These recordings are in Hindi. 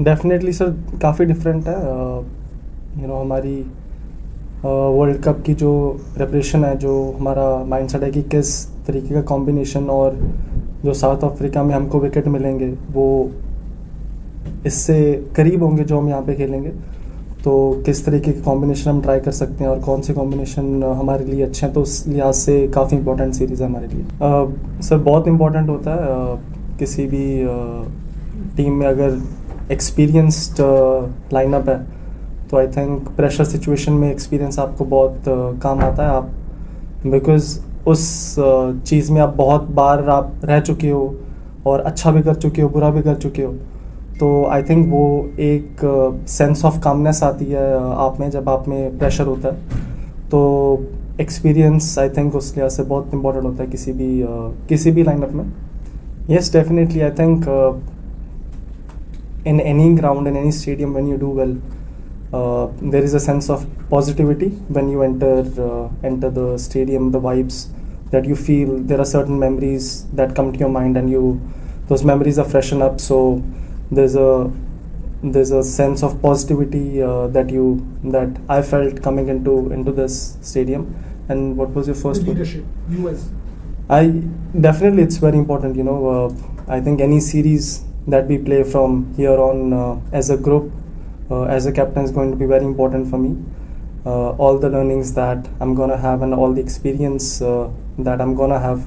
डेफिनेटली सर काफ़ी डिफरेंट है। हमारी वर्ल्ड कप की जो प्रिपरेशन है, जो हमारा माइंडसेट है कि किस तरीके का कॉम्बिनेशन और जो साउथ अफ्रीका में हमको विकेट मिलेंगे वो इससे करीब होंगे जो हम यहाँ पे खेलेंगे। तो किस तरीके के कॉम्बिनेशन हम ट्राई कर सकते हैं और कौन से कॉम्बिनेशन हमारे लिए अच्छे हैं, तो उस लिहाज से काफ़ी इंपॉर्टेंट सीरीज़ है हमारे लिए। सर बहुत इंपॉर्टेंट होता है किसी भी टीम में अगर एक्सपीरियंस्ड लाइनअप है तो आई थिंक प्रेशर सिचुएशन में एक्सपीरियंस आपको बहुत काम आता है। आप बिकॉज़ उस चीज़ में आप बहुत बार आप रह चुके हो और अच्छा भी कर चुके हो, बुरा भी कर चुके हो। तो आई थिंक वो एक सेंस ऑफ कामनेस आती है आप में जब आप में प्रेशर होता है। तो एक्सपीरियंस आई थिंक उस लिहाज से बहुत इंपॉर्टेंट होता है किसी भी लाइनअप में। Yes definitely I think in any ground, in any stadium, when you do well, there is a sense of positivity when you enter the stadium. The vibes that you feel, there are certain memories that come to your mind, and those memories are freshen up. So there's a sense of positivity that I felt coming into this stadium. And what was your first The one? leadership, you as I definitely, it's very important. I think any series that we play from here on as a group, as a captain, is going to be very important for me. All the learnings that I'm gonna have and all the experience that I'm gonna have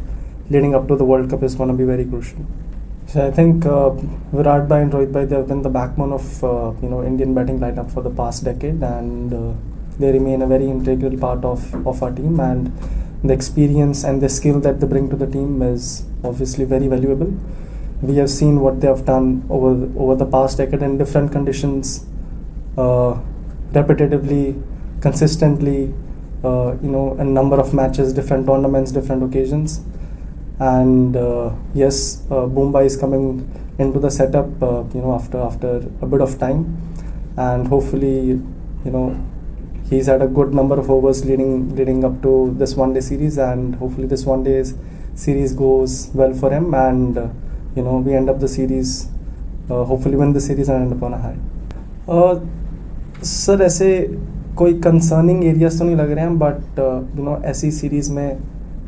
leading up to the World Cup is gonna be very crucial. So I think Virat Bhai and Rohit Bhai, they have been the backbone of Indian batting lineup for the past decade, and they remain a very integral part of our team. And the experience and the skill that they bring to the team is obviously very valuable. We have seen what they have done over the past decade in different conditions, repetitively, consistently, a number of matches, different tournaments, different occasions. And yes, Mumbai is coming into the setup, after a bit of time, and hopefully, he's had a good number of overs leading up to this one-day series, and hopefully this one-day series goes well for him, and we end up the series, hopefully win the series and end up on a high. Sir ऐसे कोई कंसर्निंग एरियाज तो नहीं लग रहे हैं, बट ऐसी सीरीज़ में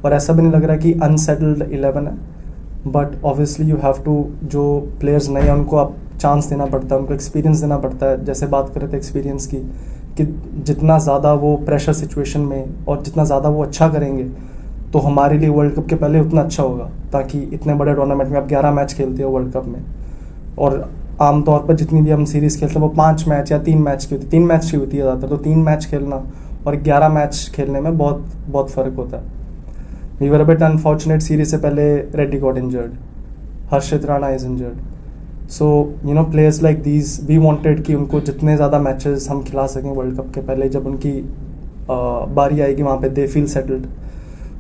और ऐसा भी नहीं लग रहा कि अनसेटल्ड 11 है। But obviously you have to, जो प्लेयर्स नए हैं उनको आप चांस देना पड़ता है, उनको एक्सपीरियंस देना पड़ता है। जैसे बात कर रहे थे एक्सपीरियंस की, कि जितना ज़्यादा वो प्रेशर सिचुएशन में और जितना ज़्यादा वो अच्छा करेंगे तो हमारे लिए वर्ल्ड कप के पहले उतना अच्छा होगा, ताकि इतने बड़े टूर्नामेंट में आप 11 मैच खेलते हो वर्ल्ड कप में, और आमतौर पर जितनी भी हम सीरीज़ खेलते हैं वो 5 मैच या 3 मैच की होती है, 3 मैच की होती है ज़्यादातर। तो 3 मैच खेलना और 11 मैच खेलने में बहुत बहुत फ़र्क होता है। We were a bit unfortunate, series से पहले Reddy got injured, Harshit Rana is injured. So players like these we wanted कि उनको जितने ज़्यादा मैचेस हम खिला सकें वर्ल्ड कप के पहले, जब उनकी बारी आएगी वहाँ पे they feel settled.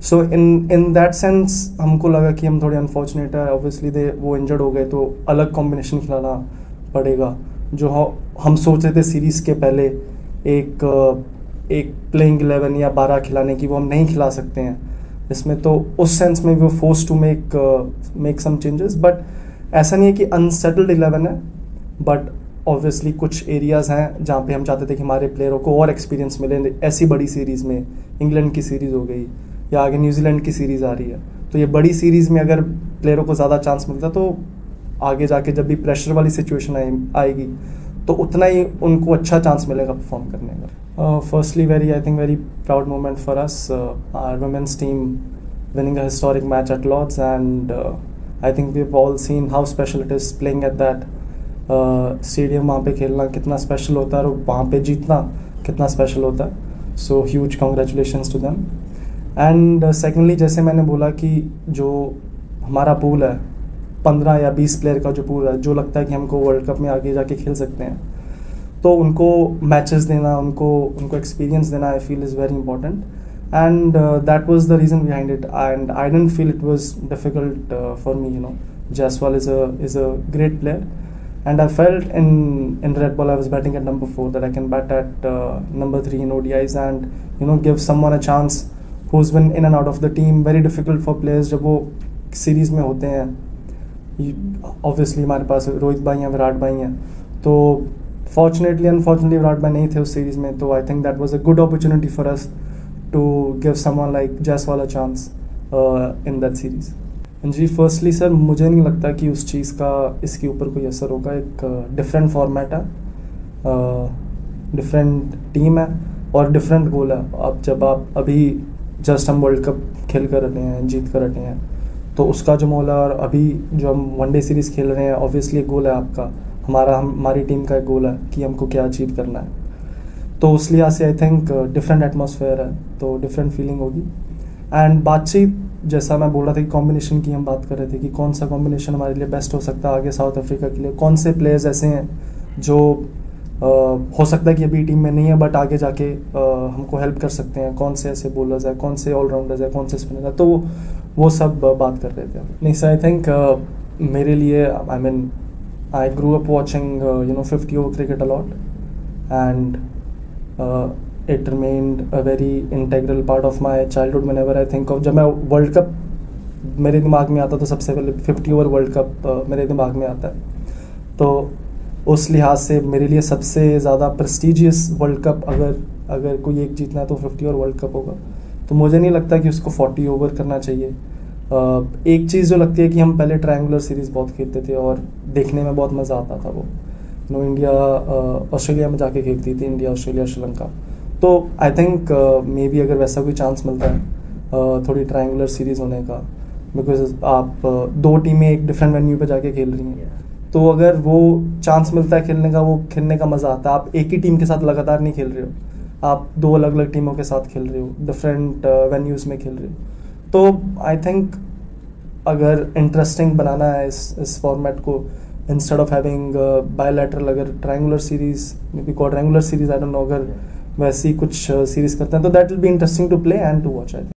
So in that sense हमको लगा कि हम थोड़े अनफॉर्चुनेट है। ऑब्वियसली वो इंजर्ड हो गए तो अलग कॉम्बिनेशन खिलाना पड़ेगा। जो हम सोच रहे थे सीरीज़ के पहले एक प्लेइंग 11 या 12 खिलाने की, वो हम नहीं खिला सकते हैं इसमें। तो उस सेंस में वो forced to make some changes. But ऐसा नहीं है कि अनसेटल्ड 11 है, बट ऑब्वियसली कुछ एरियाज़ हैं जहाँ पे हम चाहते थे कि हमारे प्लेयरों को और एक्सपीरियंस मिले ऐसी बड़ी सीरीज़ में। इंग्लैंड की सीरीज़ हो गई या आगे न्यूजीलैंड की सीरीज़ आ रही है, तो ये बड़ी सीरीज़ में अगर प्लेयरों को ज़्यादा चांस मिलता तो आगे जाके जब भी प्रेशर वाली सिचुएशन आएगी तो उतना ही उनको अच्छा चांस मिलेगा परफॉर्म करने का। Firstly I think very proud moment for us, our women's team winning a historic match at Lord's, and I think we have all seen how special it is playing at that stadium. वहाँ पे खेलना कितना स्पेशल होता है और वहाँ पे जीतना कितना स्पेशल होता है। So huge congratulations to them. And secondly, जैसे मैंने बोला कि जो हमारा पूल है 15 या 20 प्लेयर का जो पूल है, जो लगता है कि हमको वर्ल्ड कप में आगे जाके खेल सकते हैं, तो उनको मैचेस देना, उनको एक्सपीरियंस देना I feel is very important. And that was the reason behind it, and I didn't feel it was difficult for me. Jaiswal is a great player, and I felt in red ball I was batting at number 4 that I can bat at number 3 in ODIs and give someone a chance who's been in and out of the team. Very difficult for players जब वो सीरीज़ में होते हैं। ऑब्वियसली हमारे पास रोहित भाई हैं, विराट भाई हैं, तो फॉर्चुनेटली अनफॉर्चुनेटली विराट भाई नहीं थे उस सीरीज़ में, तो I think that was a good opportunity for us to give someone like Jaiswal a chance in that series. जी फर्स्टली सर, मुझे नहीं लगता कि उस चीज़ का इसके ऊपर कोई असर होगा। एक डिफरेंट फॉर्मेट है, डिफरेंट टीम है और डिफरेंट गोल है। अब जब आप अभी जस्ट हम वर्ल्ड कप खेल कर रहे हैं, जीत कर रहे हैं, तो उसका जो मोल है और अभी जो हम वनडे सीरीज़ खेल रहे हैं, ऑब्वियसली एक गोल है आपका, हमारी टीम का एक गोल है कि हमको क्या अचीव करना है। तो उस लिहाज से आई थिंक डिफरेंट एटमॉस्फेयर है, तो डिफरेंट फीलिंग होगी। एंड बातचीत, जैसा मैं बोल रहा था कि कॉम्बिनेशन की हम बात कर रहे थे कि कौन सा कॉम्बिनेशन हमारे लिए बेस्ट हो सकता है आगे साउथ अफ्रीका के लिए, कौन से प्लेयर्स ऐसे हैं जो हो सकता है कि अभी टीम में नहीं है बट आगे जाके हमको हेल्प कर सकते हैं, कौन से ऐसे बॉलर्स हैं, कौन से ऑलराउंडर्स हैं, कौन से स्पिनर हैं, तो वो सब बात कर रहे थे। नहीं सर, आई थिंक मेरे लिए I mean I grew up watching 50 over cricket a lot and it remained a very integral part of my childhood whenever I think of। जब मैं वर्ल्ड कप मेरे दिमाग में आता तो सबसे पहले 50 ओवर वर्ल्ड कप मेरे दिमाग में आता है। तो उस लिहाज से मेरे लिए सबसे ज़्यादा प्रेस्टिजियस वर्ल्ड कप अगर कोई एक जीतना है तो 50 ओवर वर्ल्ड कप होगा। तो मुझे नहीं लगता कि उसको 40 ओवर करना चाहिए। एक चीज़ जो लगती है कि हम पहले ट्रायंगुलर सीरीज़ बहुत खेलते थे और देखने में बहुत मज़ा आता था। वो इंडिया ऑस्ट्रेलिया में जाके खेलती थी, इंडिया ऑस्ट्रेलिया श्रीलंका। तो आई थिंक मे बी अगर वैसा कोई चांस मिलता है थोड़ी ट्रायंगुलर सीरीज़ होने का, बिकॉज आप दो टीमें एक डिफरेंट वेन्यू पे जाके खेल रही हैं, तो अगर वो चांस मिलता है खेलने का, वो खेलने का मज़ा आता है। आप एक ही टीम के साथ लगातार नहीं खेल रहे हो, आप दो अलग अलग टीमों के साथ खेल रहे हो, डिफरेंट वेन्यूज़ में खेल रहे हो। तो आई थिंक अगर इंटरेस्टिंग बनाना है इस फॉर्मेट को, इंस्टेड ऑफ हैविंग बायलैटरल, अगर triangular series, may be quadrangular series, I don't know, अगर वैसी कुछ सीरीज़ करते हैं तो that will be interesting to play and to watch. I think